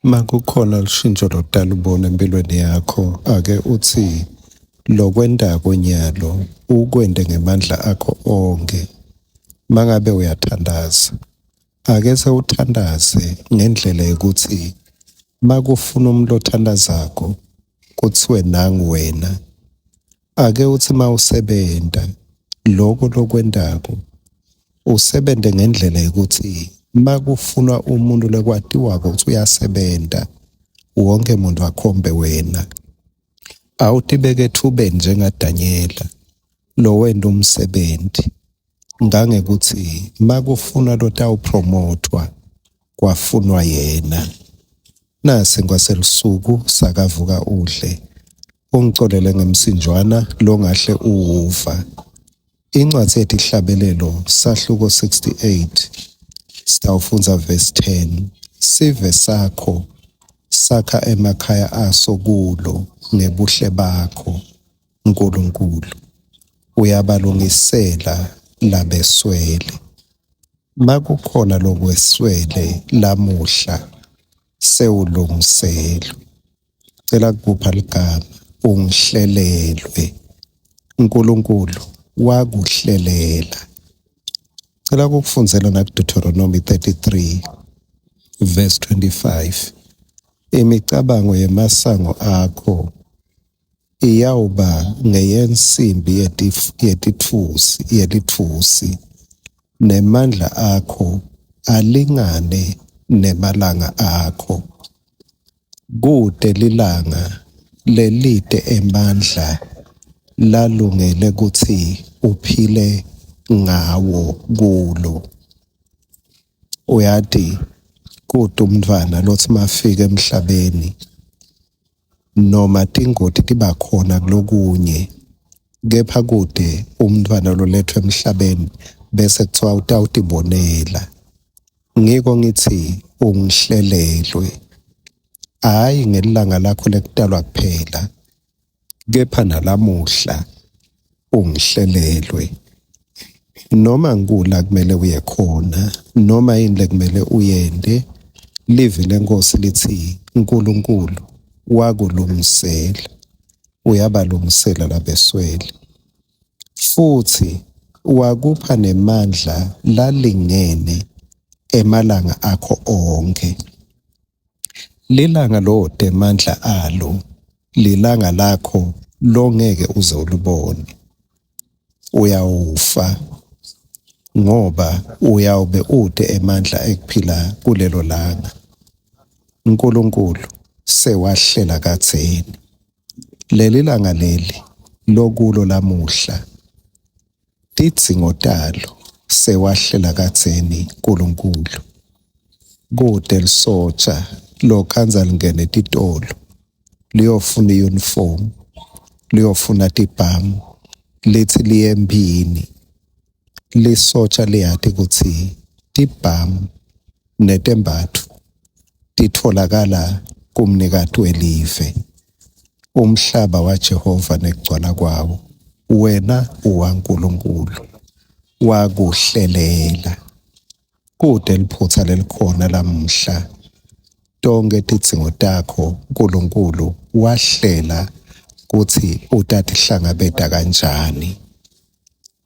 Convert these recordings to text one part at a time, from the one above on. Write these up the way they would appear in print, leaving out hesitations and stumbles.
Makukhona lushintsho lodala ubone empilweni yakho, ake uthi lokwenda konyalo ukwende ngemandla akho onke. Mangabe uyathandaza, ake sewuthandaze ngendlela yokuthi makufuna umuntu othandazako kuthiwe nangu wena. Ake uthi mawusebenza lokho lokwendako usebente ngendlela yokuthi makufuna umuntu lekwatiwa ukuthi uyasebenza wonke umuntu akhombe wena. Awutibeke ethubeni njengaDanyela lo wenda umsebenzi ngangekuthi makufuna lotawupromotwa kwafunwa yena. Nasi ngwaselusuku sakavuka udle ungicolele ngemsinjwana longahle uwuva. Incwadi ethi Ihlabelelo sahluko 68 sitawufunza verse 10. Sive sakho sakha emakhaya aso kulo ngebuhle bakho uNkulunkulu uyabalungisela labeswele. Makukhona lokweswele lamuhla sewulungiselwe. Cela kupha ligama ungihlelelwe. uNkulunkulu wakuhlelela. Cela kukufunzela nakuDeuteronomy 33 verse 25. Imicabango yemasango akho iyawuba ngeyensimbi yelithusi, nemandla akho alingane nemalanga akho. Kude lilanga lelide emandla lalungele ukuthi uphile ngawo kulo. Uyathi kude umntwana lothi mafika emhlabeni noma tingoti tiba khona kulokunye, kepha kude umntwana lolethwa emhlabeni bese kuthiwa utawutibonela. Ngiko ngithi ungihlelelwe, hhayi ngelilanga lakho lekutalwa kuphela, kepha nalamuhla ungihlelelwe. Noma ngikula kumele uye khona, noma yini le kumele uyende, livi lenkosi lithi uNkulunkulu wakulungisela, uyabalungisela labeswele. Futhi wakupha nemandla lalingene emalanga akho onke. Lilanga lode mandla alo, lilanga lakho longeke uze ulibone. Uyawufa ngoba uyawube ude emandla ekuphila kulelo langa. uNkulunkulu sewahlela katheni. Leli langa leli lokulo lamuhla tidzingo talo sewahlela katheni uNkulunkulu. Kude lisotsha lokhanza lingene titolo liyofuna i-uniform, liyofuna tibhamu, lithi liye empini. Lisotsha liyathi ukuthi tibhamu netembatho titholakala kumnikati welive. Umhlaba waJehova nekugcwala kwawo, wena uwaNkulunkulu wakuhlelela. Kude liphutha lelikhona lamuhla, tonke tidzingo takho uNkulunkulu wahlela kuthi utatihlangabeta kanjani.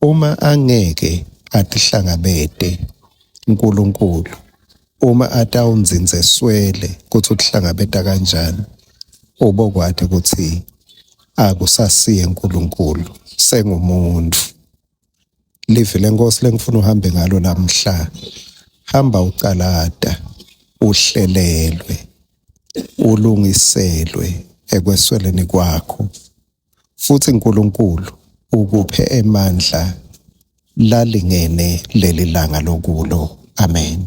Uma angeke atihlangabete uNkulunkulu, uma atawunzinze swele kuthi utihlangabeta kanjani, ubokwadi ukuthi akusasiye uNkulunkulu, sengumuntu. Livi lenkosi lengifuna uhambe ngalo namhla, hamba ucalada, uhlelelwe, ulungiselwe ekwesweleni kwakho. Futhi uNkulunkulu ukuphe emandla lalingene leli langa lokulo. Amen.